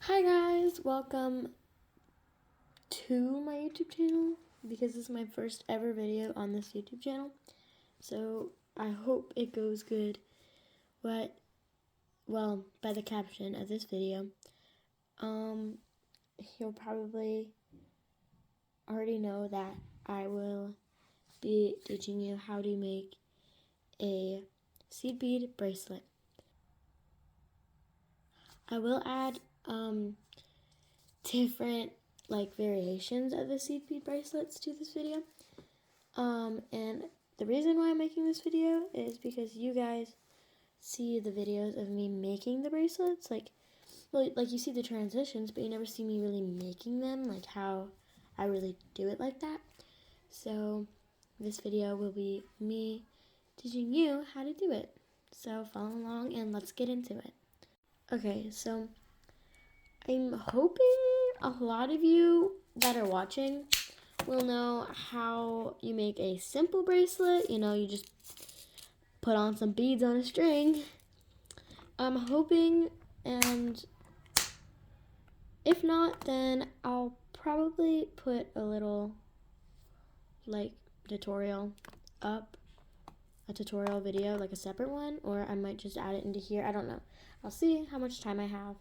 Hi guys, welcome to my YouTube channel because this is my first ever video on this YouTube channel. So I hope it goes good. By the caption of this video, you'll probably already know that I will be teaching you how to make a seed bead bracelet. I will add different variations of the seed bead bracelets to this video. And the reason why I'm making this video is because you guys see the videos of me making the bracelets, like you see the transitions, but you never see me really making them, like how I really do it like that. So this video will be me teaching you how to do it. So follow along and let's get into it. Okay, so I'm hoping a lot of you that are watching will know how you make a simple bracelet. You just put on some beads on a string. I'm hoping, and if not, then I'll probably put a little tutorial up, a tutorial video, like a separate one, or I might just add it into here. I don't know. I'll see how much time I have.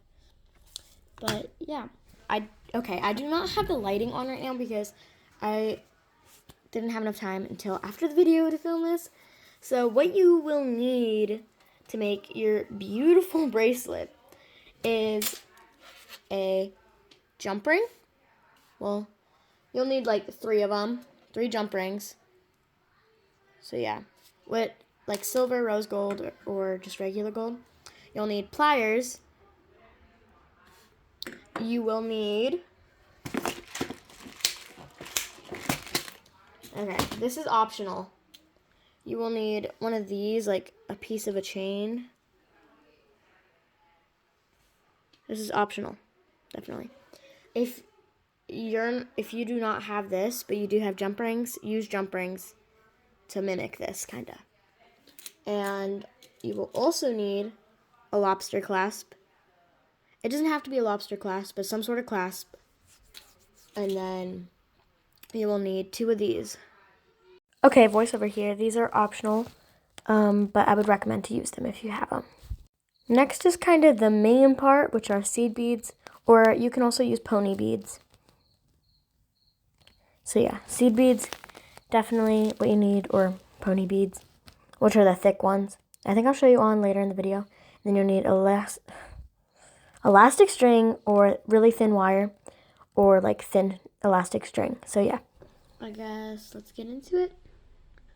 But yeah, I do not have the lighting on right now because I didn't have enough time until after the video to film this. So what you will need to make your beautiful bracelet is a jump ring. Well, you'll need like 3 of them, 3 jump rings. So yeah, with silver, rose gold, or just regular gold. You'll need pliers. You will need, okay, this is optional. You will need one of these, like a piece of a chain. This is optional, definitely. If you do not have this, but you do have jump rings, use jump rings to mimic this, kinda. And you will also need a lobster clasp. It doesn't have to be a lobster clasp, but some sort of clasp. And then you will need 2 of these. Okay, voiceover here. These are optional, but I would recommend to use them if you have them. Next is kind of the main part, which are seed beads, or you can also use pony beads. So yeah, seed beads, definitely what you need, or pony beads, which are the thick ones. I think I'll show you on later in the video. And then you'll need elastic string, or really thin wire, or thin elastic string. So yeah, I guess let's get into it.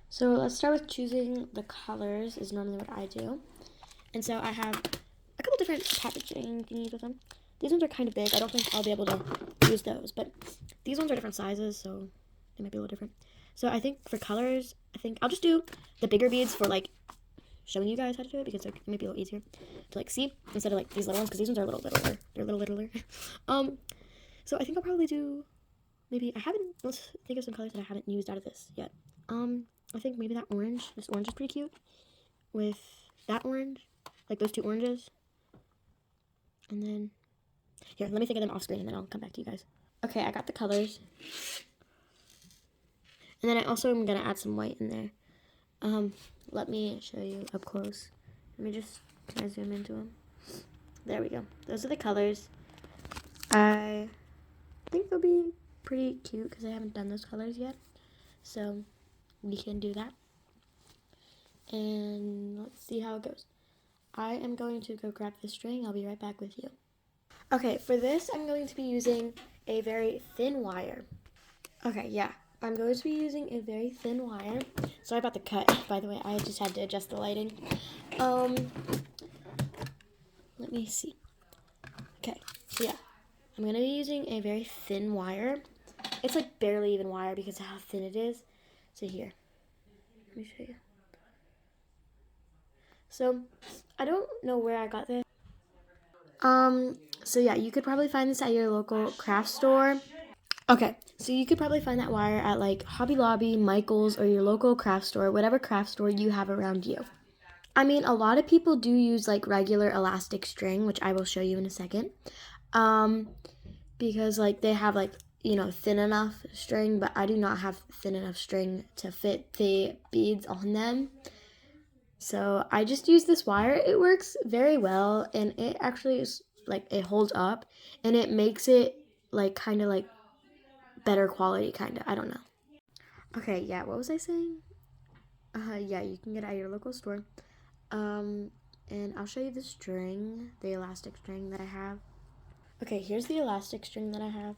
So let's start with choosing the colors, is normally what I do. And so I have a couple different packaging thingies with them. These ones are kind of big. I don't think I'll be able to use those, but these ones are different sizes, so they might be a little different. So I think for colors, I think I'll just do the bigger beads for showing you guys how to do it, because it might be a little easier to see instead of these little ones, because these ones are a little littler. They're a little littler. So I think I'll probably do, let's think of some colors that I haven't used out of this yet. I think maybe that orange. This orange is pretty cute with that orange, those 2 oranges. And then, here, let me think of them off screen and then I'll come back to you guys. Okay, I got the colors. And then I also am going to add some white in there. Let me show you up close. Can I zoom into them? There we go. Those are the colors. I think they'll be pretty cute because I haven't done those colors yet. So we can do that. And let's see how it goes. I am going to go grab the string. I'll be right back with you. Okay, for this, I'm going to be using a very thin wire. Okay, yeah, I'm going to be using a very thin wire. Sorry about the cut, by the way. I just had to adjust the lighting. Let me see. Okay, so yeah, I'm going to be using a very thin wire. It's barely even wire because of how thin it is. So here, let me show you. So, I don't know where I got this. So yeah, you could probably find this at your local craft store. Okay, so you could probably find that wire at Hobby Lobby, Michael's, or your local craft store, whatever craft store you have around you. I mean, a lot of people do use regular elastic string, which I will show you in a second. Because like they have like, you know, thin enough string, but I do not have thin enough string to fit the beads on them. So I just use this wire. It works very well, and it actually is like, it holds up, and it makes it like kind of like better quality, kind of. I don't know. Okay, yeah, what was I saying? Yeah, you can get it at your local store. And I'll show you the string, the elastic string that I have. Okay, here's the elastic string that I have.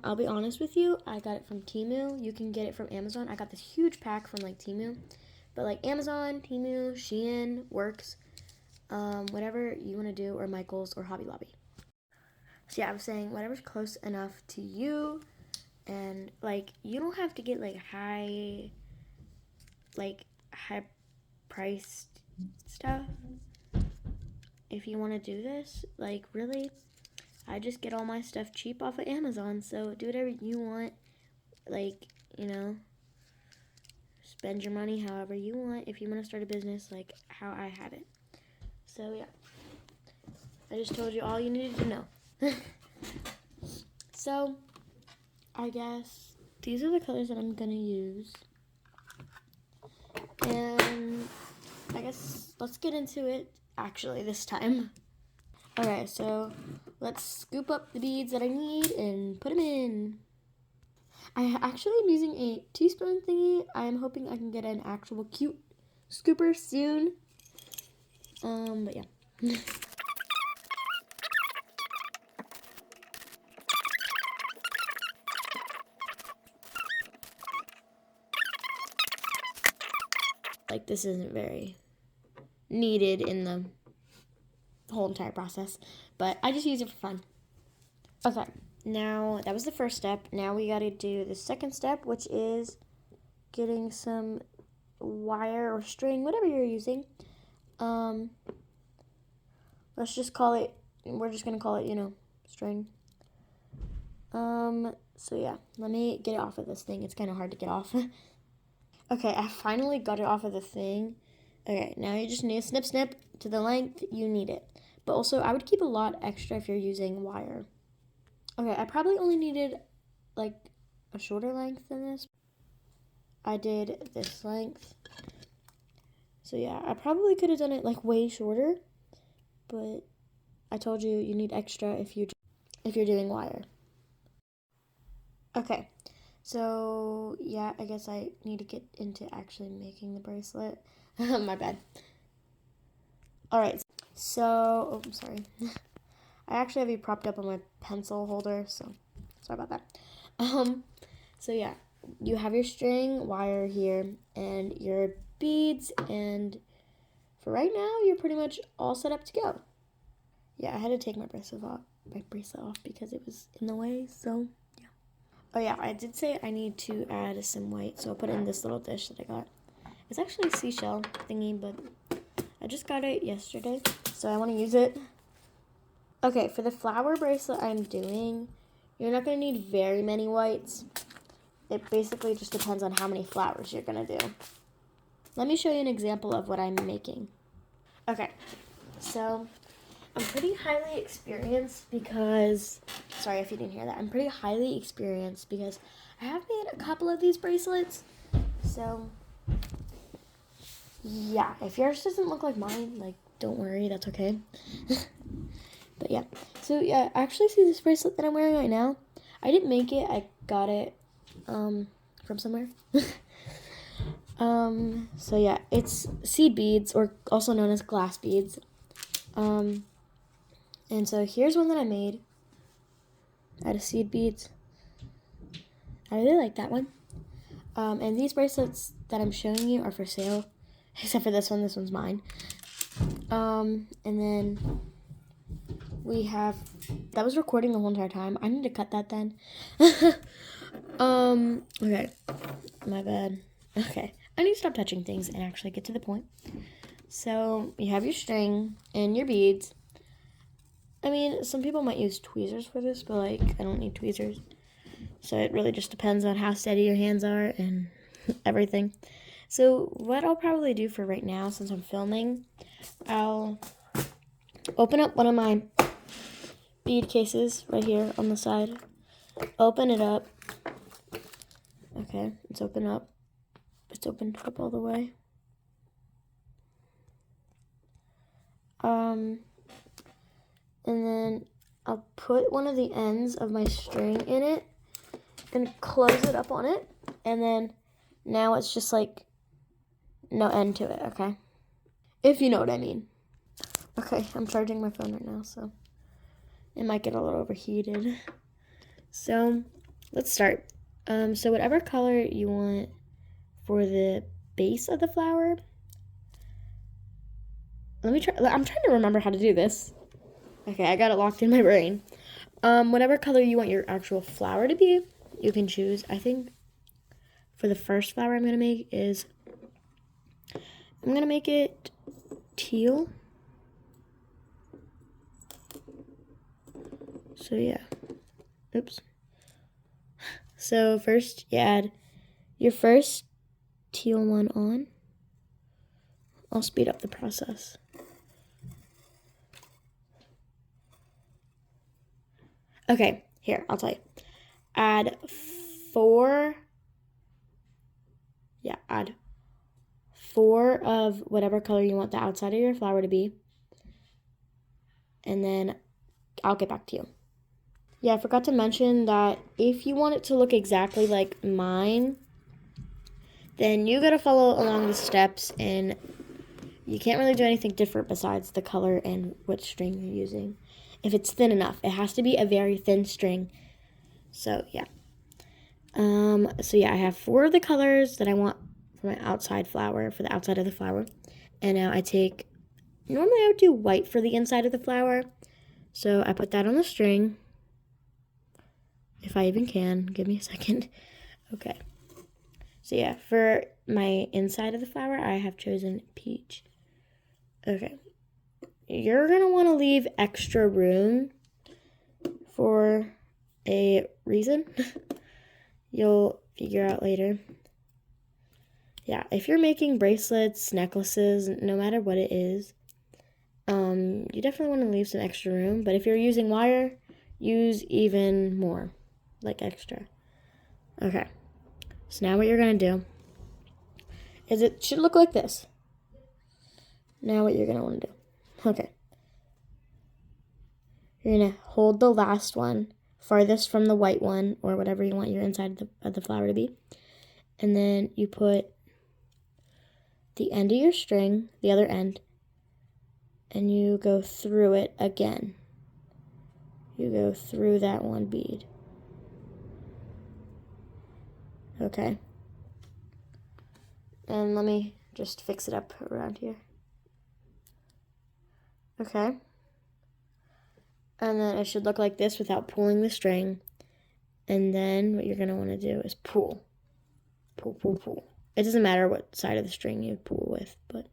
I'll be honest with you, I got it from Temu. You can get it from Amazon. I got this huge pack from like Temu. But like Amazon, Temu, Shein, Works, whatever you want to do, or Michaels or Hobby Lobby. So yeah, I was saying whatever's close enough to you, and like you don't have to get like high priced stuff if you want to do this. Like really, I just get all my stuff cheap off of Amazon, so do whatever you want. Like, you know, spend your money however you want if you want to start a business like how I have it. So yeah, I just told you all you needed to know. So I guess these are the colors that I'm gonna use, and I guess let's get into it actually this time. Okay, so let's scoop up the beads that I need and put them in. I actually am using a teaspoon thingy. I'm hoping I can get an actual cute scooper soon. But yeah. Like, this isn't very needed in the whole entire process, but I just use it for fun. Okay, now that was the first step. Now we gotta do the second step, which is getting some wire or string, whatever you're using. Let's just call it, we're just gonna call it, you know, string. So yeah, let me get it off of this thing. It's kind of hard to get off. Okay, I finally got it off of the thing. Okay, now you just need a snip snip to the length you need it. But also, I would keep a lot extra if you're using wire. Okay, I probably only needed like a shorter length than this. I did this length. So yeah, I probably could have done it like way shorter, but I told you you need extra if you're doing wire. Okay, so yeah, I guess I need to get into actually making the bracelet. My bad. All right, so, oh, I'm sorry. I actually have you propped up on my pencil holder, so sorry about that. So yeah, you have your string, wire here, and your beads, and for right now, you're pretty much all set up to go. Yeah, I had to take my bracelet off because it was in the way, so yeah. Oh yeah, I did say I need to add some white, so I'll put it in this little dish that I got. It's actually a seashell thingy, but I just got it yesterday, so I want to use it. Okay, for the flower bracelet I'm doing, you're not going to need very many whites. It basically just depends on how many flowers you're going to do. Let me show you an example of what I'm making. Okay, so I'm pretty highly experienced because, sorry if you didn't hear that, I'm pretty highly experienced because I have made a couple of these bracelets. So, yeah, if yours doesn't look like mine, like, don't worry, that's okay. But yeah, so yeah, actually see this bracelet that I'm wearing right now? I didn't make it, I got it from somewhere. So yeah, it's seed beads, or also known as glass beads. And so here's one that I made out of seed beads. I really like that one. And these bracelets that I'm showing you are for sale, except for this one. This one's mine. And then we have, that was recording the whole entire time. I need to cut that then. Okay, my bad. Okay, I need to stop touching things and actually get to the point. So you have your string and your beads. I mean, some people might use tweezers for this, but like, I don't need tweezers. So it really just depends on how steady your hands are and everything. So what I'll probably do for right now, since I'm filming, I'll open up one of my bead cases right here on the side. Open it up. Okay, it's open up. It's opened up all the way. And then I'll put one of the ends of my string in it and close it up on it. And then now it's just like no end to it, okay? If you know what I mean. Okay, I'm charging my phone right now, so it might get a little overheated. So let's start. So whatever color you want for the base of the flower. Let me try. I'm trying to remember how to do this. Okay, I got it locked in my brain. Whatever color you want your actual flower to be, you can choose. I think for the first flower I'm going to make is, I'm going to make it teal. So yeah. Oops. So first you add your first teal one on. I'll speed up the process. Okay, here, I'll tell you. Add four of whatever color you want the outside of your flower to be. And then I'll get back to you. Yeah, I forgot to mention that if you want it to look exactly like mine, then you gotta follow along the steps, and you can't really do anything different besides the color and what string you're using. If it's thin enough, it has to be a very thin string. So yeah. I have 4 of the colors that I want for my outside flower, for the outside of the flower. And now I take, normally I would do white for the inside of the flower. So I put that on the string. If I even can, give me a second. Okay. So yeah, for my inside of the flower, I have chosen peach. Okay. You're going to want to leave extra room for a reason. You'll figure out later. Yeah, if you're making bracelets, necklaces, no matter what it is, you definitely want to leave some extra room. But if you're using wire, use even more, like extra. Okay, so now what you're going to do is it should look like this. Now what you're going to want to do. Okay. You're going to hold the last one farthest from the white one, or whatever you want your inside of the flower to be. And then you put the end of your string, the other end, and you go through it again. You go through that one bead. Okay. And let me just fix it up around here. Okay. And then it should look like this without pulling the string. And then what you're going to want to do is pull. Pull, pull, pull. It doesn't matter what side of the string you pull with, but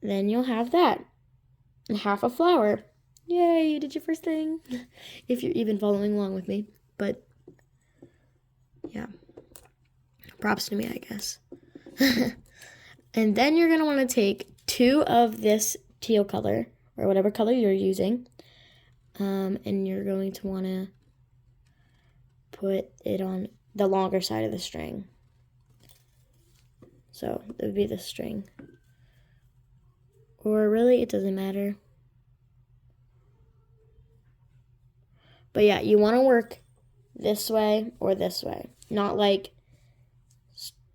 then you'll have that. Half a flower. Yay, you did your first thing. If you're even following along with me. But, yeah. Props to me, I guess. And then you're going to want to take 2 of this teal color, or whatever color you're using, and you're going to want to put it on the longer side of the string. So it would be the string. Or really, it doesn't matter. But yeah, you want to work this way or this way. Not like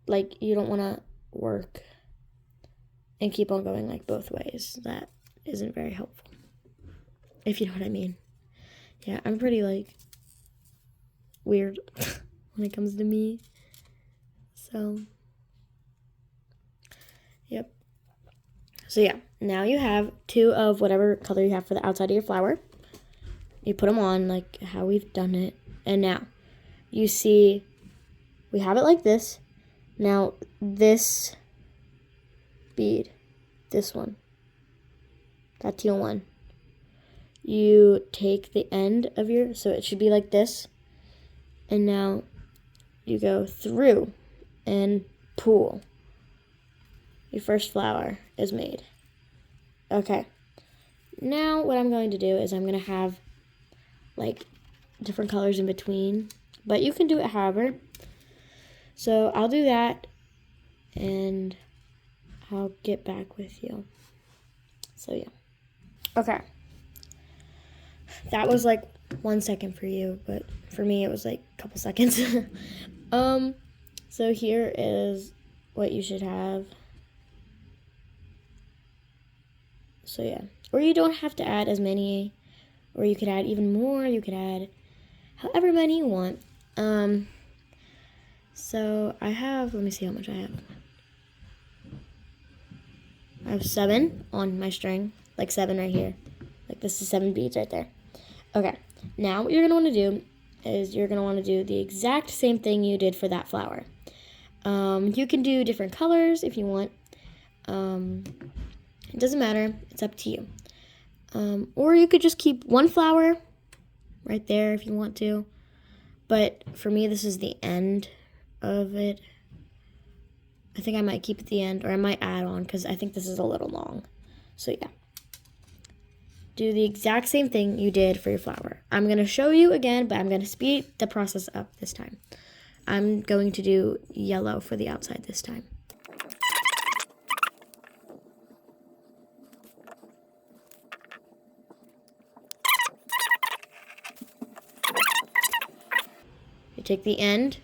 you don't want to work and keep on going like both ways. That isn't very helpful. If you know what I mean. Yeah, I'm pretty weird when it comes to me. So, yep. So yeah, now you have 2 of whatever color you have for the outside of your flower. You put them on like how we've done it. And now, you see, we have it like this. Now, this bead, this one, that teal one, you take the end of your, so it should be like this, and now you go through and pull. Your first flower is made. Okay, now what I'm going to do is I'm going to have like different colors in between, but you can do it however. So I'll do that and I'll get back with you. So yeah. Okay. That was like 1 second for you, but for me it was like a couple seconds. So here is what you should have. So yeah. Or you don't have to add as many, or you could add even more. You could add however many you want. So I have, let me see how much I have. I have 7 on my string, like 7 right here. Like this is 7 beads right there. Okay, now what you're gonna wanna do is you're gonna wanna do the exact same thing you did for that flower. You can do different colors if you want. It doesn't matter, it's up to you. Or you could just keep one flower right there if you want to. But for me, this is the end of it. I think I might keep it at the end, or I might add on because I think this is a little long. So yeah. Do the exact same thing you did for your flower. I'm going to show you again, but I'm going to speed the process up this time. I'm going to do yellow for the outside this time. You take the end.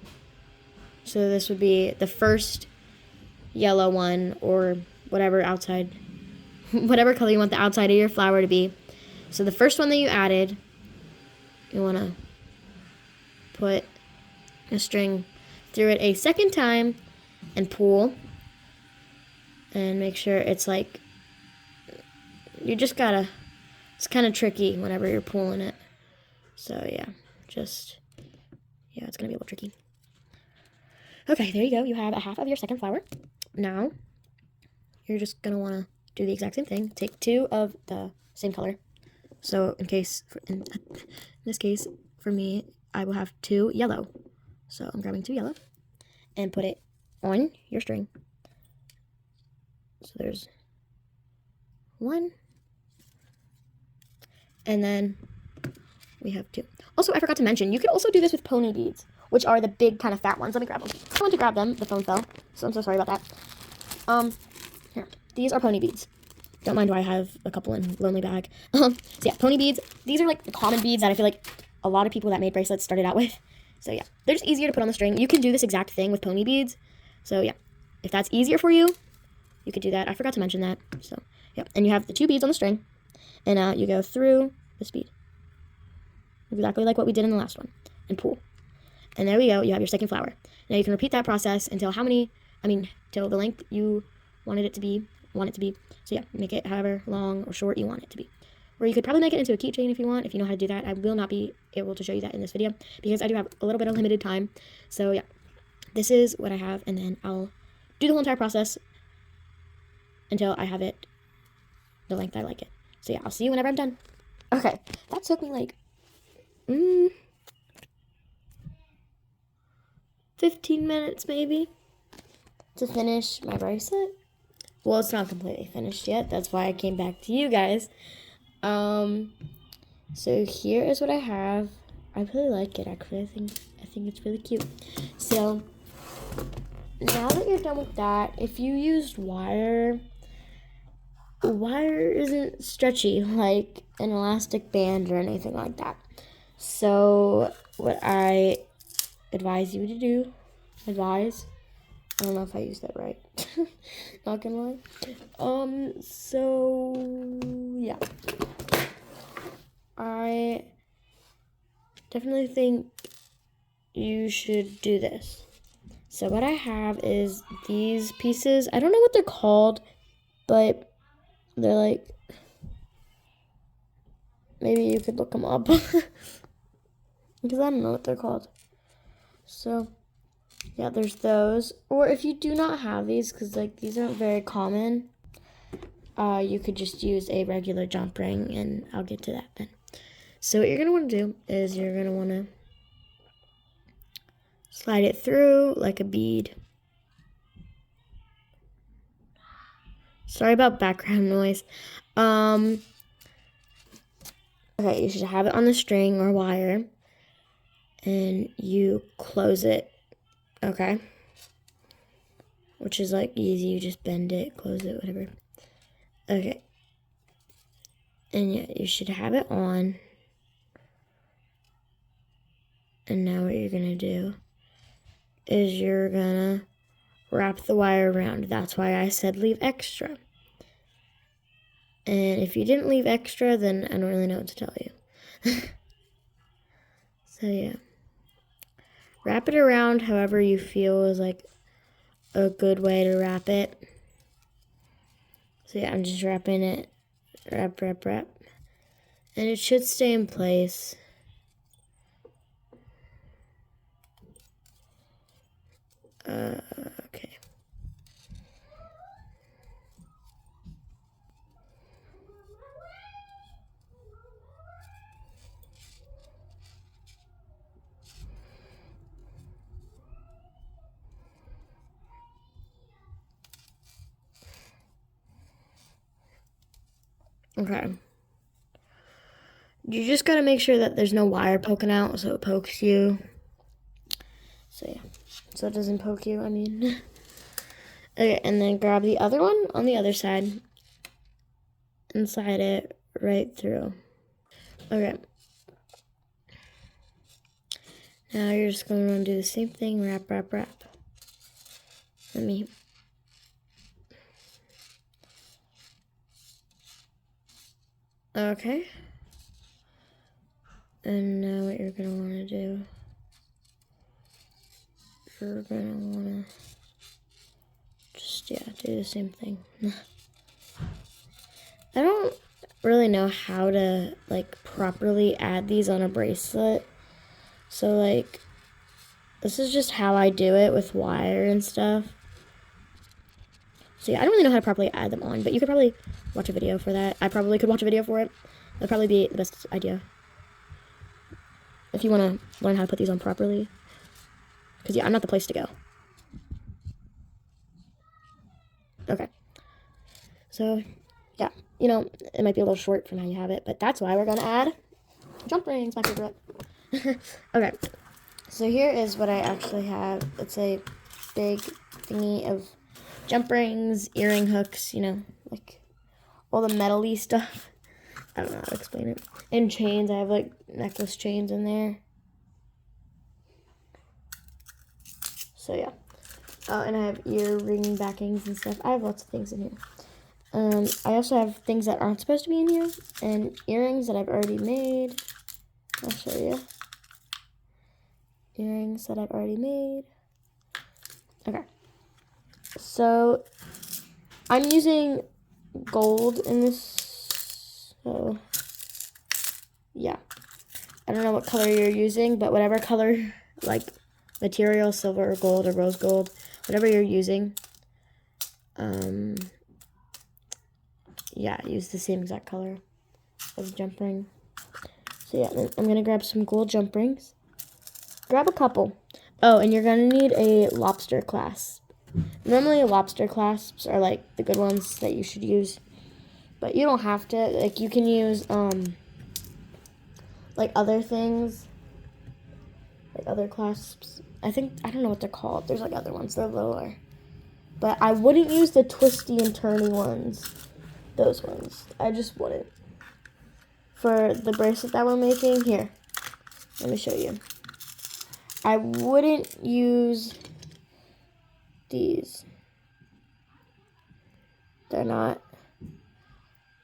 So this would be the first yellow one, or whatever outside, whatever color you want the outside of your flower to be. So the first one that you added, you want to put a string through it a second time and pull, and make sure it's like, you just gotta, it's kind of tricky whenever you're pulling it. So yeah, it's gonna be a little tricky. Okay, there you go. You have a half of your second flower. Now, you're just gonna wanna do the exact same thing. Take 2 of the same color. So in this case, for me, I will have 2 yellow. So I'm grabbing 2 yellow and put it on your string. So there's 1. And then we have 2. Also, I forgot to mention, you could also do this with pony beads, which are the big kind of fat ones. Let me grab them. I went to grab them. The phone fell, so I'm so sorry about that. Here. These are pony beads. Don't mind why I have a couple in lonely bag. So yeah, pony beads. These are like the common beads that I feel like a lot of people that made bracelets started out with. So yeah, they're just easier to put on the string. You can do this exact thing with pony beads. So yeah, if that's easier for you, you could do that. I forgot to mention that. So yeah, and you have the 2 beads on the string, and you go through this bead, exactly like what we did in the last one, and pull. And there we go. You have your second flower. Now you can repeat that process until till the length you want it to be. So yeah, make it however long or short you want it to be. Or you could probably make it into a keychain if you want, if you know how to do that. I will not be able to show you that in this video because I do have a little bit of limited time. So yeah, this is what I have, and then I'll do the whole entire process until I have it the length I like it. So yeah, I'll see you whenever I'm done. Okay, that took me like 15 minutes maybe to finish my bracelet. Well, it's not completely finished yet. That's why I came back to you guys. So here is what I have. I really like it, actually. I think it's really cute. So now that you're done with that, if you used wire isn't stretchy like an elastic band or anything like that. So what I advise you to do, I don't know if I used that right. Not gonna lie. So yeah, I definitely think you should do this. So what I have is these pieces. I don't know what they're called, but they're like, maybe you could look them up because I don't know what they're called. So yeah, there's those. Or if you do not have these, because like these aren't very common, you could just use a regular jump ring, and I'll get to that then. So what you're going to want to do is you're going to want to slide it through like a bead. Sorry about background noise. Okay, you should have it on the string or wire, and you close it, okay? Which is like easy, you just bend it, close it, whatever. Okay. And yeah, you should have it on. And now what you're gonna do is you're gonna wrap the wire around. That's why I said leave extra. And if you didn't leave extra, then I don't really know what to tell you. So yeah. Wrap it around however you feel is like a good way to wrap it. So yeah, I'm just wrapping it. Wrap. And it should stay in place. Okay. Okay. You just gotta make sure that there's no wire poking out so it pokes you. So yeah. So it doesn't poke you, I mean. Okay, and then grab the other one on the other side. And slide it right through. Okay. Now you're just going to do the same thing, wrap. Let me. Okay. And now what you're going to want to do, you're going to want to just, yeah, do the same thing. I don't really know how to, like, properly add these on a bracelet. So, like, this is just how I do it with wire and stuff. So, yeah, I don't really know how to properly add them on, but you could probably watch a video for that. I probably could watch a video for it. That'd probably be the best idea. If you want to learn how to put these on properly. Because, yeah, I'm not the place to go. Okay. So, yeah, you know, it might be a little short from how you have it, but that's why we're going to add jump rings, my favorite. Okay. So here is what I actually have. It's a big thingy of jump rings, earring hooks, you know, like all the metal-y stuff. I don't know how to explain it. And chains. I have like necklace chains in there. So yeah. Oh, and I have earring backings and stuff. I have lots of things in here. I also have things that aren't supposed to be in here. And earrings that I've already made. I'll show you. Earrings that I've already made. Okay. So, I'm using gold in this. So, yeah. I don't know what color you're using, but whatever color, like, material, silver or gold or rose gold, whatever you're using, yeah, use the same exact color as the jump ring. So yeah, I'm going to grab some gold jump rings. Grab a couple. Oh, and you're going to need a lobster clasp. Normally lobster clasps are like the good ones that you should use. But you don't have to. Like you can use like other things. Like other clasps. I don't know what they're called. There's like other ones. They're lower. But I wouldn't use the twisty and turny ones. Those ones. I just wouldn't. For the bracelet that we're making, here. Let me show you. I wouldn't use these. They're not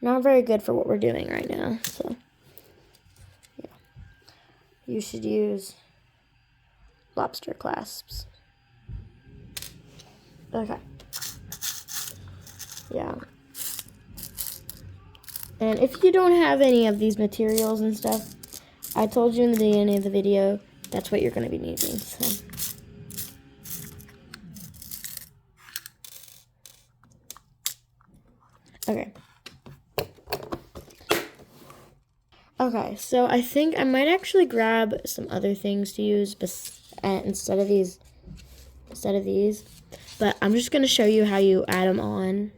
very good for what we're doing right now. So, yeah. You should use lobster clasps. Okay. Yeah. And if you don't have any of these materials and stuff, I told you in the beginning of the video, that's what you're going to be needing. So. Okay. Okay, so I think I might actually grab some other things to use instead of these. But I'm just going to show you how you add them on.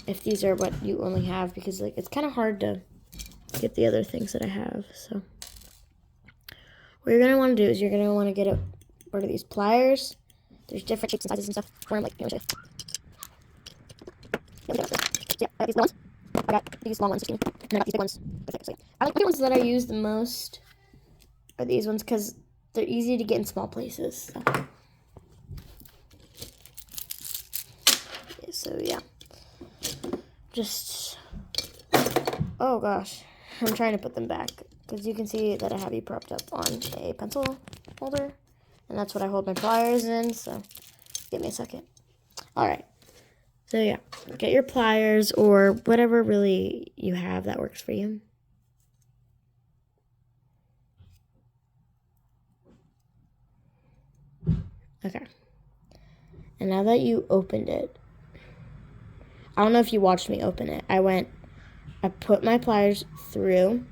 If these are what you only have, because like it's kind of hard to get the other things that I have. So what you're gonna want to do is you're gonna want to get one of these pliers. There's different shapes and sizes and stuff. Where I'm like, here, yeah, I got these ones. I got these long ones, 16, and I got these big ones. I like the ones that I use the most are these ones because they're easy to get in small places. So yeah, just, oh gosh, I'm trying to put them back because you can see that I have you propped up on a pencil holder, and that's what I hold my pliers in, so give me a second. All right, so yeah, get your pliers or whatever really you have that works for you. Okay, and now that you opened it, I don't know if you watched me open it. I put my pliers through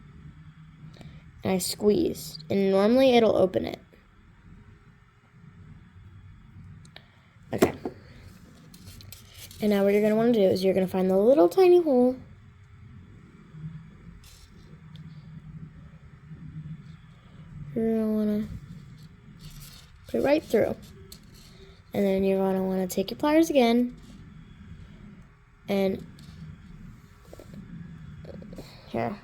and I squeezed, and normally it'll open it. Okay. And now what you're going to want to do is you're going to find the little tiny hole. You're going to want to put it right through. And then you're going to want to take your pliers again and here.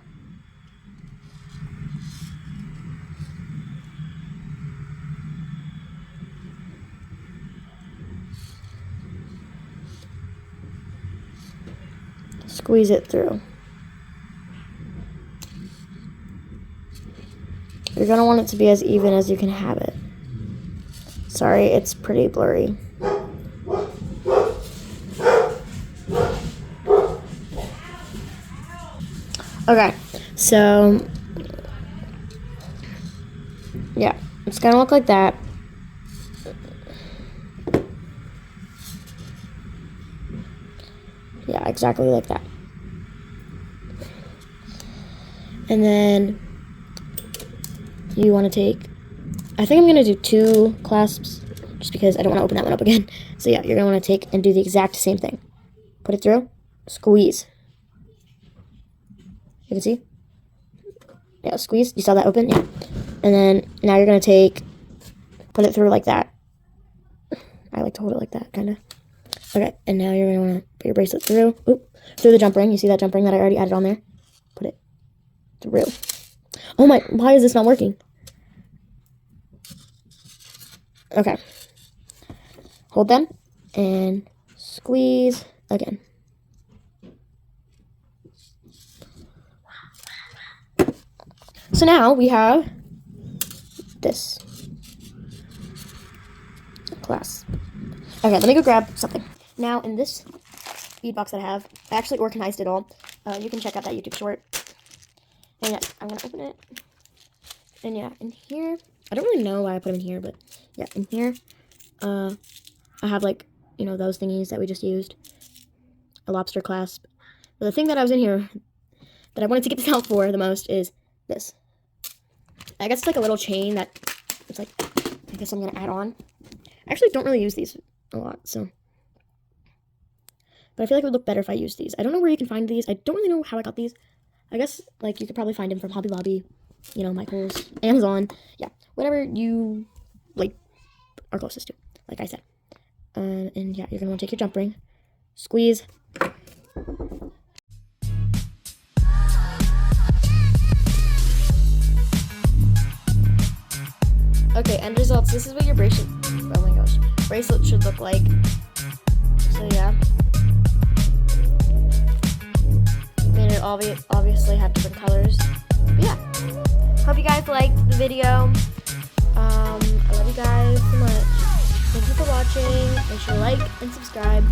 Squeeze it through. You're going to want it to be as even as you can have it. Sorry, it's pretty blurry. Okay, so yeah, it's gonna look like that. Yeah, exactly like that. And then you want to take, I think I'm gonna do 2 clasps just because I don't want to open that one up again. So yeah, you're gonna want to take and do the exact same thing. Put it through, squeeze. You can see? Yeah, squeeze. You saw that open? Yeah. And then now you're going to put it through like that. I like to hold it like that, kind of. Okay, and now you're going to want to put your bracelet through. Oop, through the jump ring. You see that jump ring that I already added on there? Put it through. Oh my, why is this not working? Okay. Hold them and squeeze again. So now we have this clasp. Okay, let me go grab something. Now in this bead box that I have, I actually organized it all. You can check out that YouTube short. And yeah, I'm going to open it. And yeah, in here, I don't really know why I put them in here, but yeah, in here, I have like, you know, those thingies that we just used. A lobster clasp. But the thing that I was in here that I wanted to get this out for the most is this. I guess it's like a little chain that it's like, I guess I'm going to add on. I actually don't really use these a lot, so. But I feel like it would look better if I used these. I don't know where you can find these. I don't really know how I got these. I guess, like, you could probably find them from Hobby Lobby, you know, Michael's, Amazon. Yeah, whatever you, like, are closest to, like I said. And yeah, you're going to want to take your jump ring, squeeze. Okay, end results. This is what your bracelet, oh my gosh, bracelet should look like. So yeah. Made it obviously have different colors. But yeah. Hope you guys liked the video. I love you guys so much. Thank you for watching. Make sure to like and subscribe.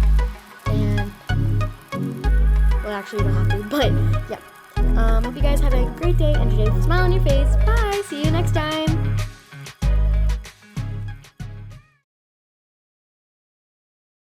And, well, actually you don't have to, but yeah. Hope you guys have a great day and today with a smile on your face. Bye. See you next time.